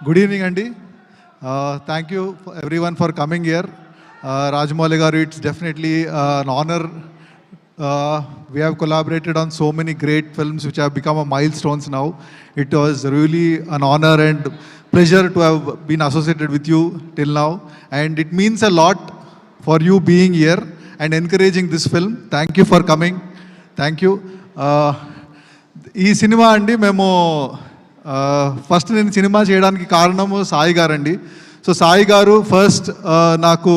Good evening, Andy. Thank you everyone for coming here. Rajamouli garu, it's definitely an honor. We have collaborated on so many great films which have become a milestones now. It was really an honor and pleasure to have been associated with you till now, and it means a lot for you being here and encouraging this film. Thank you for coming. Thank you. ఈ cinema అండి మేము first నేను cinema చేయడానికి కారణము సాయి గారండి. So Sai గారు first నాకు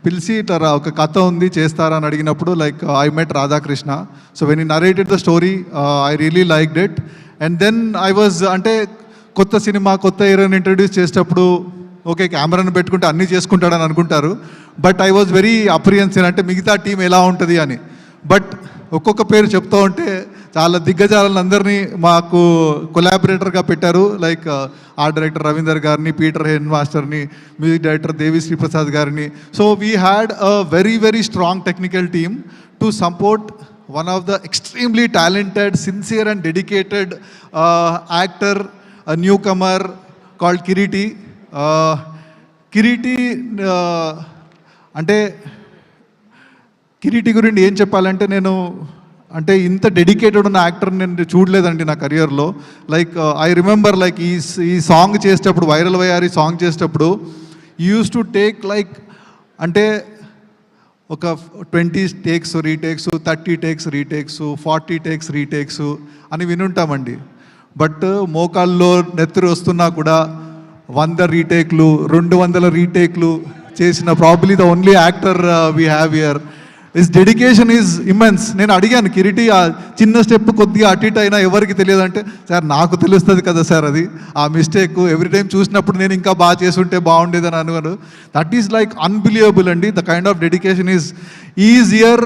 పిలిచి ఇట్లా ఒక కథ ఉంది చేస్తారా అని అడిగినప్పుడు like I met Radhakrishna. So when he narrated the story I really liked it. And then I was అంటే కొత్త సినిమా కొత్త హీరోని ఇంట్రడ్యూస్ చేసేటప్పుడు ఓకే కెమెరాను పెట్టుకుంటే అన్నీ చేసుకుంటాడని అనుకుంటారు. బట్ ఐ వాజ్ వెరీ అప్రిహెన్సివ్, అంటే మిగతా టీం ఎలా ఉంటుంది అని. బట్ ఒక్కొక్క పేరు చెప్తూ ఉంటే చాలా దిగ్గజాలందరినీ మాకు కొలాబరేటర్గా పెట్టారు. లైక్ ఆర్ట్ డైరెక్టర్ రవీందర్ గారిని, పీటర్ హెన్ మాస్టర్ని, మ్యూజిక్ డైరెక్టర్ దేవి శ్రీప్రసాద్ గారిని. So we had a very very strong technical team to support one of the extremely talented, sincere and dedicated actor, a newcomer called Kiriti. Kiriti అంటే కిరీటి గురించి ఏం చెప్పాలంటే నేను అంటే ఇంత డెడికేటెడ్ ఉన్న యాక్టర్ నేను చూడలేదండి నా కెరియర్లో. లైక్ ఐ రిమెంబర్ లైక్ ఈ సాంగ్ చేసేటప్పుడు, వైరల్ వయ్యారి సాంగ్ చేసేటప్పుడు యూస్ టు టేక్ లైక్ అంటే ఒక 20 takes retakes, 30 takes retakes, 40 takes retakes అని వినుంటామండి. బట్ మోకాల్లో నెత్తురు వస్తున్నా కూడా 100 రీటేక్లు, 200 రీటేక్లు చేసిన probably the only actor we have here. His dedication is immense. నేను అడిగాను కిరీటి ఆ చిన్న స్టెప్ కొద్దిగా అటు ఇటు అయినా ఎవరికి తెలియదు అంటే, సార్ నాకు తెలుస్తుంది కదా సార్ అది ఆ మిస్టేక్ ఎవ్రీ టైం చూసినప్పుడు నేను ఇంకా బాగా చేసుంటే బాగుండేదని అనుకోను. దట్ ఈస్ లైక్ అన్బిలీవబుల్ అండి. The kind of dedication is easier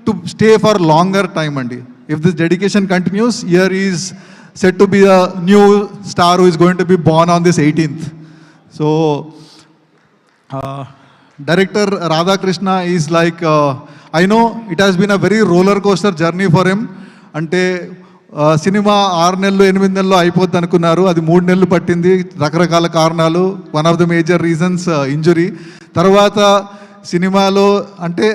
to stay for longer time అండి. If this dedication continues, year is set to be a new star who is going to be born on this 18th. So director Radhakrishna is like I know it has been a very roller coaster journey for him. అంటే cinema 6 నెలలు 8 నెలలు అయిపోద్ది అనుకున్నారు, అది 3 నెలలు పట్టింది. రకరకాల కారణాలు, one of the major reasons injury. తర్వాత సినిమాలో అంటే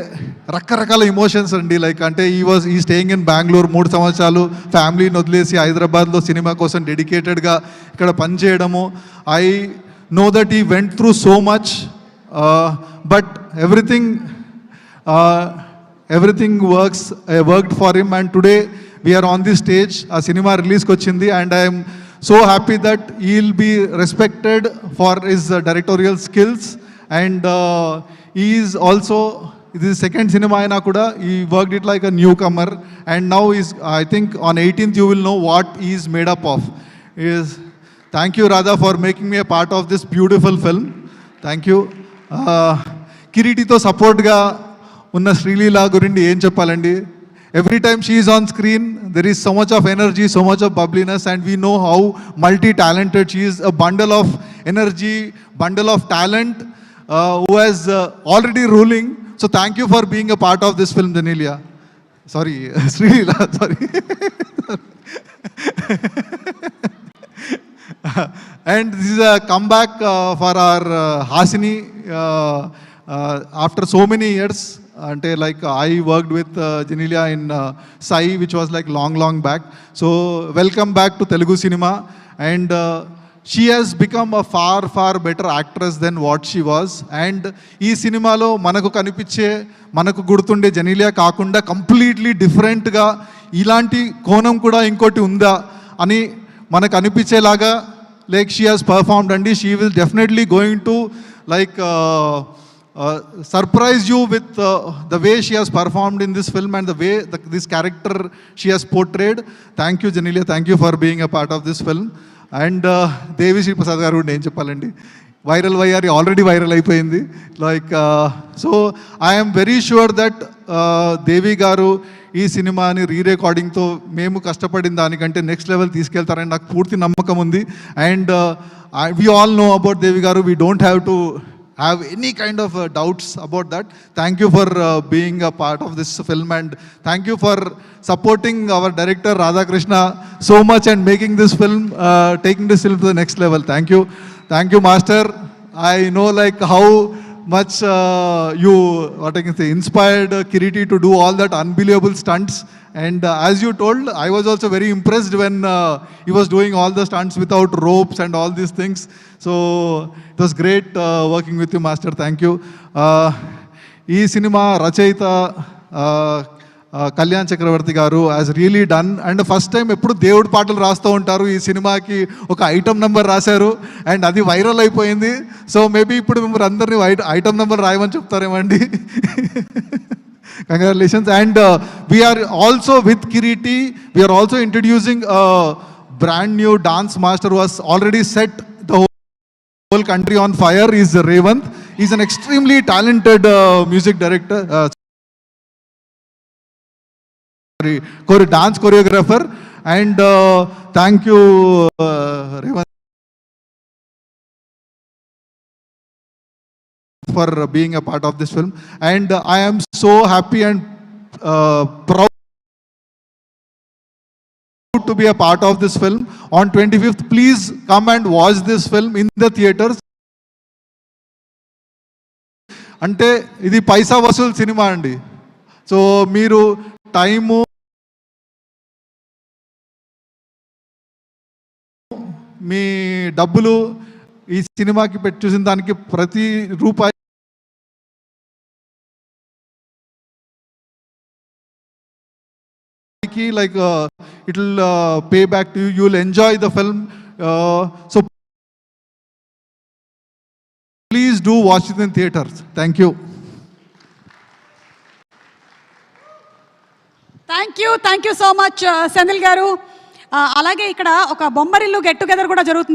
రకరకాల ఇమోషన్స్ అండి. లైక్ అంటే ఈ స్టేయింగ్ ఇన్ బెంగళూరు 3 సంవత్సరాలు ఫ్యామిలీని వదిలేసి హైదరాబాద్లో సినిమా కోసం డెడికేటెడ్గా ఇక్కడ పనిచేయడము. ఐ నో దట్ ఈ went through so much, but everything worked for him, and today we are on this stage. ఆ సినిమా రిలీజ్కి వచ్చింది, and I am so happy that he will be respected for his directorial skills, and he is also, this is second cinema అయినా కూడా he worked it like a newcomer, and now I think on 18th you will know what he is made up of. Thank you Radha for making me a part of this beautiful film. Thank you. కిరీటితో సపోర్ట్గా ఉన్న శ్రీలీల గురించి ఏం చెప్పాలండి. Every time she is on screen there is so much of energy, so much of bubbliness, and we know how multi talented she is. A bundle of energy, bundle of talent who has already ruling. So thank you for being a part of this film Genelia. Sorry Sreeleela, sorry. And this is a comeback for our Hasini after so many years. Ante like I worked with Genelia in Sai, which was like long back. So welcome back to Telugu cinema, and she has become a far better actress than what she was. And ee cinema lo manaku kanipiche, manaku gurtunde Genelia kaakunda completely different ga ilanti konam kuda inkoti unda ani manaku anipichelaga like she has performed, and she will definitely going to like surprise you with the way she has performed in this film and the way this character she has portrayed. Thank you Genelia, thank you for being a part of this film. And Devi Sriprasad గారు ఏం చెప్పాలండి, viral Vayyari already viral అయిపోయింది. Like so I'm very sure that Devi గారు ఈ సినిమాని రీరికార్డింగ్తో మేము కష్టపడిన దానికంటే నెక్స్ట్ లెవెల్ తీసుకెళ్తారని నాకు పూర్తి నమ్మకం ఉంది. And we all know about Devi గారు. We don't have to have any kind of doubts about that. Thank you for being a part of this film, and thank you for supporting our director Radhakrishna so much and making this film, taking this film to the next level. Thank you, Master. I know like how much you, what I can say, inspired Kiriti to do all that unbelievable stunts. And as you told, I was also very impressed when he was doing all the stunts without ropes and all these things. So it was great working with you, Master. Thank you. ఈ cinema రచయిత కళ్యాణ్ చక్రవర్తి గారు has really done, and first time ఎప్పుడు దేవుడి పాటలు రాస్తూ ఉంటారు. ఈ సినిమాకి ఒక ఐటమ్ నెంబర్ రాశారు అండ్ అది వైరల్ అయిపోయింది. సో మేబీ ఇప్పుడు మిమ్మల్ని అందరినీ ఐటమ్ నెంబర్ రాయమని చెప్తారేమండి. Congratulations. And we are also with Kiriti, we are also introducing a brand new dance master who has already set the whole country on fire. Is Revant. He's an extremely talented music director, dance choreographer. And thank you, Revant, for being a part of this film. And I am so happy and proud to be a part of this film. On 25th, please come and watch this film in the theaters. అంటే ఇది పైసా Vasool cinema అండి. So మీరు time, మీ డబ్బులు ఈ సినిమాకి పెట్టి చూసిన దానికి ప్రతి రూపాయి like it will pay back to you. You will enjoy the film. So please do watch it in theaters. Thank you. Thank you so much, Senthil garu. అలాగే ఇక్కడ ఒక బొమ్మరిల్లు గెట్ టుగెదర్ కూడా జరుగుతుంది.